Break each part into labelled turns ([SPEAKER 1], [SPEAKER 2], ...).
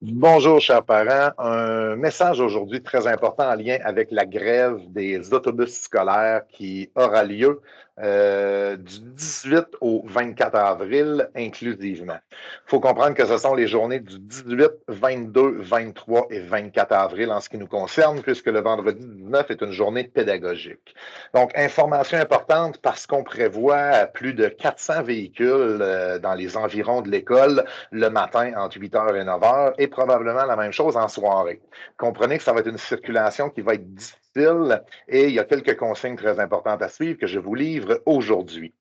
[SPEAKER 1] Bonjour, chers parents. Un message aujourd'hui très important en lien avec la grève des autobus scolaires qui aura lieu du 18 au 24 avril inclusivement. Il faut comprendre que ce sont les journées du 18, 22, 23 et 24 avril en ce qui nous concerne, puisque le vendredi 19 est une journée pédagogique. Donc, information importante parce qu'on prévoit plus de 400 véhicules dans les environs de l'école le matin entre 8h et 9h et probablement la même chose en soirée. Comprenez que ça va être une circulation qui va être difficile et il y a quelques consignes très importantes à suivre que je vous livre aujourd'hui.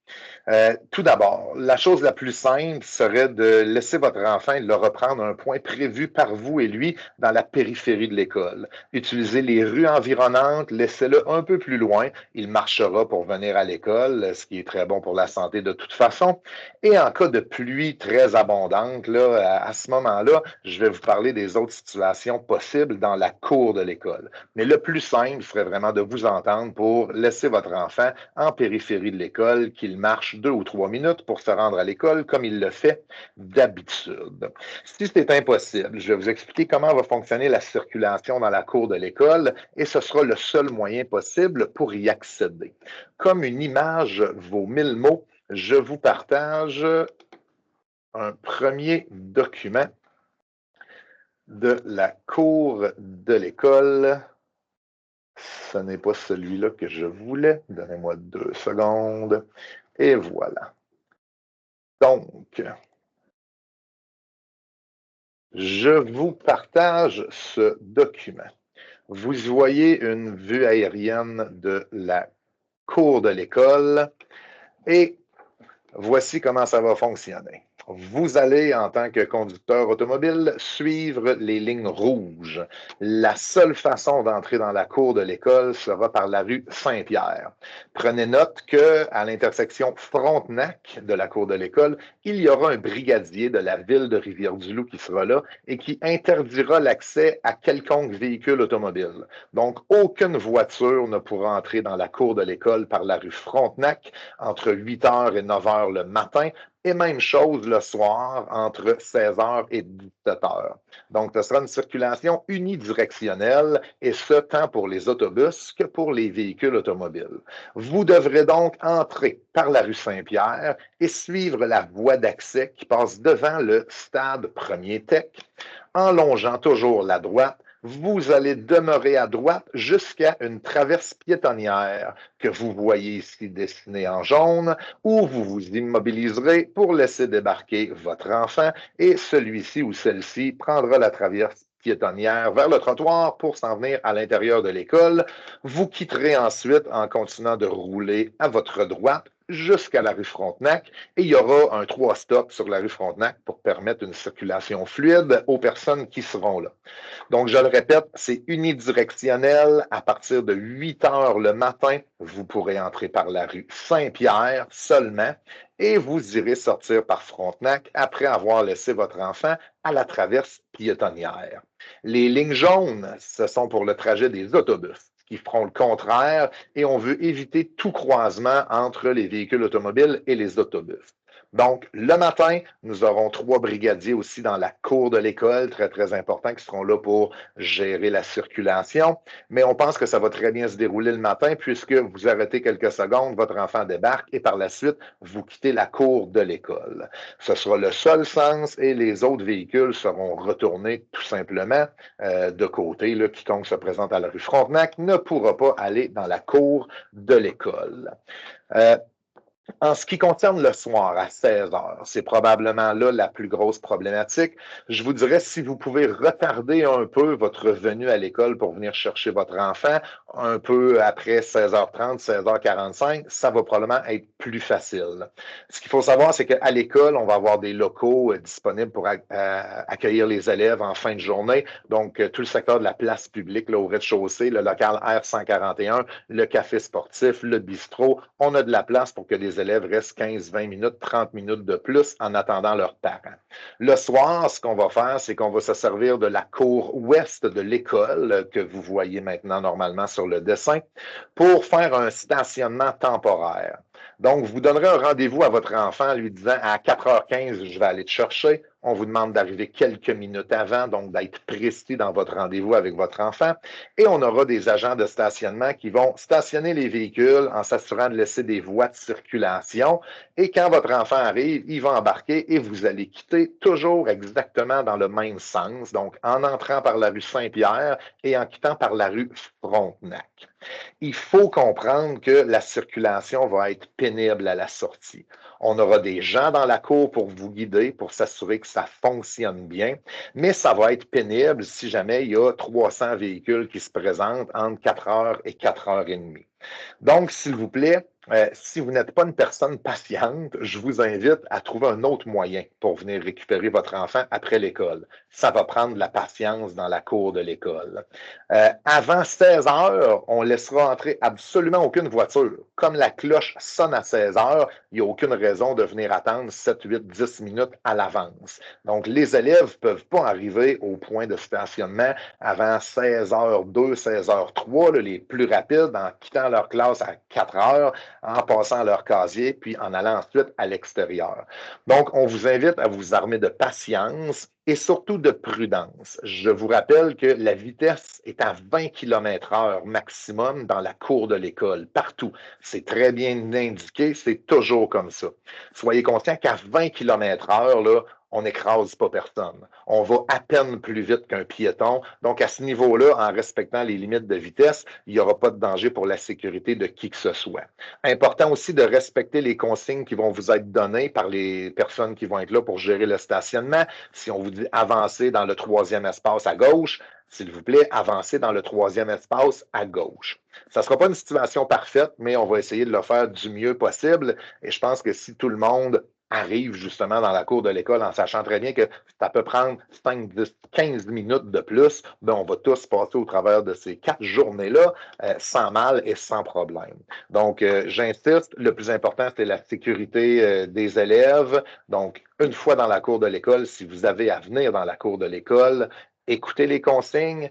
[SPEAKER 1] Tout d'abord, la chose la plus simple serait de laisser votre enfant et de le reprendre à un point prévu par vous et lui dans la périphérie de l'école. Utilisez les rues environnantes, laissez-le un peu plus loin. Il marchera pour venir à l'école, ce qui est très bon pour la santé de toute façon. Et en cas de pluie très abondante, là, à ce moment-là, je vais vous parler des autres situations possibles dans la cour de l'école. Mais le plus simple serait vraiment de vous entendre pour laisser votre enfant en périphérie de l'école, qu'il marche 2 ou 3 minutes pour se rendre à l'école comme il le fait d'habitude. Si c'est impossible, je vais vous expliquer comment va fonctionner la circulation dans la cour de l'école et ce sera le seul moyen possible pour y accéder. Comme une image vaut 1000 mots, je vous partage un premier document de la cour de l'école. Ce n'est pas celui-là que je voulais. Donnez-moi 2 secondes. Et voilà. Donc, je vous partage ce document. Vous voyez une vue aérienne de la cour de l'école et voici comment ça va fonctionner. Vous allez, en tant que conducteur automobile, suivre les lignes rouges. La seule façon d'entrer dans la cour de l'école sera par la rue Saint-Pierre. Prenez note qu'à l'intersection Frontenac de la cour de l'école, il y aura un brigadier de la ville de Rivière-du-Loup qui sera là et qui interdira l'accès à quelconque véhicule automobile. Donc, aucune voiture ne pourra entrer dans la cour de l'école par la rue Frontenac entre 8h et 9h le matin, et même chose le soir entre 16h et 17h. Donc, ce sera une circulation unidirectionnelle, et ce, tant pour les autobus que pour les véhicules automobiles. Vous devrez donc entrer par la rue Saint-Pierre et suivre la voie d'accès qui passe devant le stade Premier Tech, en longeant toujours la droite. Vous allez demeurer à droite jusqu'à une traverse piétonnière que vous voyez ici dessinée en jaune, où vous vous immobiliserez pour laisser débarquer votre enfant et celui-ci ou celle-ci prendra la traverse piétonnière vers le trottoir pour s'en venir à l'intérieur de l'école. Vous quitterez ensuite en continuant de rouler à votre droite jusqu'à la rue Frontenac et il y aura un 3 stops sur la rue Frontenac pour permettre une circulation fluide aux personnes qui seront là. Donc, je le répète, c'est unidirectionnel. À partir de 8 heures le matin, vous pourrez entrer par la rue Saint-Pierre seulement et vous irez sortir par Frontenac après avoir laissé votre enfant à la traverse piétonnière. Les lignes jaunes, ce sont pour le trajet des autobus qui feront le contraire et on veut éviter tout croisement entre les véhicules automobiles et les autobus. Donc, le matin, nous aurons 3 brigadiers aussi dans la cour de l'école, très, très importants, qui seront là pour gérer la circulation. Mais on pense que ça va très bien se dérouler le matin puisque vous arrêtez quelques secondes, votre enfant débarque et par la suite, vous quittez la cour de l'école. Ce sera le seul sens et les autres véhicules seront retournés tout simplement de côté. Là, quiconque se présente à la rue Frontenac ne pourra pas aller dans la cour de l'école. En ce qui concerne le soir à 16h, c'est probablement là la plus grosse problématique. Je vous dirais, si vous pouvez retarder un peu votre venue à l'école pour venir chercher votre enfant, un peu après 16h30, 16h45, ça va probablement être plus facile. Ce qu'il faut savoir, c'est qu'à l'école, on va avoir des locaux disponibles pour accueillir les élèves en fin de journée. Donc, tout le secteur de la place publique, là, au rez-de-chaussée, le local R141, le café sportif, le bistrot, on a de la place pour que les élèves restent 15, 20 minutes, 30 minutes de plus en attendant leurs parents. Le soir, ce qu'on va faire, c'est qu'on va se servir de la cour ouest de l'école que vous voyez maintenant normalement sur le dessin pour faire un stationnement temporaire. Donc, vous donnerez un rendez-vous à votre enfant lui disant à 4h15, je vais aller te chercher. On vous demande d'arriver quelques minutes avant, donc d'être précis dans votre rendez-vous avec votre enfant. Et on aura des agents de stationnement qui vont stationner les véhicules en s'assurant de laisser des voies de circulation. Et quand votre enfant arrive, il va embarquer et vous allez quitter toujours exactement dans le même sens, donc en entrant par la rue Saint-Pierre et en quittant par la rue Frontenac. Il faut comprendre que la circulation va être pénible à la sortie. On aura des gens dans la cour pour vous guider, pour s'assurer que ça fonctionne bien, mais ça va être pénible si jamais il y a 300 véhicules qui se présentent entre 4 heures et 4 heures et demie. Donc, s'il vous plaît, si vous n'êtes pas une personne patiente, je vous invite à trouver un autre moyen pour venir récupérer votre enfant après l'école. Ça va prendre de la patience dans la cour de l'école. Avant 16 heures, on laissera entrer absolument aucune voiture. Comme la cloche sonne à 16 heures, il n'y a aucune raison de venir attendre 7, 8, 10 minutes à l'avance. Donc, les élèves ne peuvent pas arriver au point de stationnement avant 16 h 2, 16 h 3, les plus rapides, en quittant leur classe à 4 heures, en passant leur casier, puis en allant ensuite à l'extérieur. Donc, on vous invite à vous armer de patience et surtout de prudence. Je vous rappelle que la vitesse est à 20 km/h maximum dans la cour de l'école, partout. C'est très bien indiqué, c'est toujours comme ça. Soyez conscient qu'à 20 km/h, là, on n'écrase pas personne. On va à peine plus vite qu'un piéton. Donc, à ce niveau-là, en respectant les limites de vitesse, il n'y aura pas de danger pour la sécurité de qui que ce soit. Important aussi de respecter les consignes qui vont vous être données par les personnes qui vont être là pour gérer le stationnement. Si on vous dit avancer dans le troisième espace à gauche, s'il vous plaît, avancez dans le troisième espace à gauche. Ça ne sera pas une situation parfaite, mais on va essayer de le faire du mieux possible. Et je pense que si tout le monde arrive justement dans la cour de l'école en sachant très bien que ça peut prendre 5, 10, 15 minutes de plus, ben on va tous passer au travers de ces 4 journées-là sans mal et sans problème. Donc, j'insiste, le plus important, c'est la sécurité des élèves. Donc, une fois dans la cour de l'école, si vous avez à venir dans la cour de l'école, écoutez les consignes,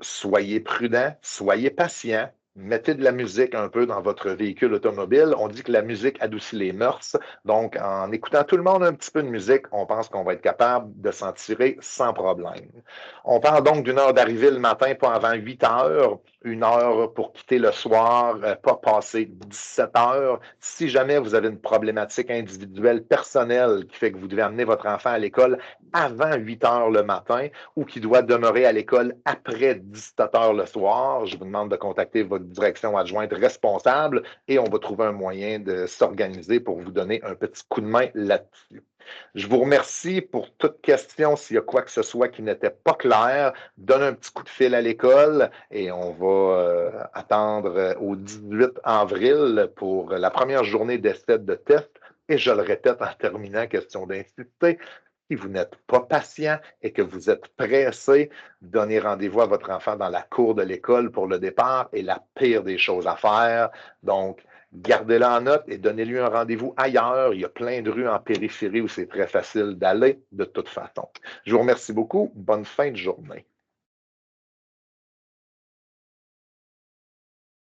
[SPEAKER 1] soyez prudents, soyez patients. Mettez de la musique un peu dans votre véhicule automobile. On dit que la musique adoucit les mœurs. Donc, en écoutant tout le monde un petit peu de musique, on pense qu'on va être capable de s'en tirer sans problème. On parle donc d'une heure d'arrivée le matin, pas avant 8 heures, une heure pour quitter le soir, pas passer 17 heures. Si jamais vous avez une problématique individuelle, personnelle, qui fait que vous devez amener votre enfant à l'école avant 8 heures le matin ou qui doit demeurer à l'école après 17 heures le soir, je vous demande de contacter votre direction adjointe responsable et on va trouver un moyen de s'organiser pour vous donner un petit coup de main là-dessus. Je vous remercie pour toute question. S'il y a quoi que ce soit qui n'était pas clair, donne un petit coup de fil à l'école et on va attendre au 18 avril pour la première journée d'essai de test. Et je le répète en terminant, question d'insister, si vous n'êtes pas patient et que vous êtes pressé, donnez rendez-vous à votre enfant dans la cour de l'école pour le départ est la pire des choses à faire. Donc, gardez-le en note et donnez-lui un rendez-vous ailleurs. Il y a plein de rues en périphérie où c'est très facile d'aller de toute façon. Je vous remercie beaucoup. Bonne fin de journée.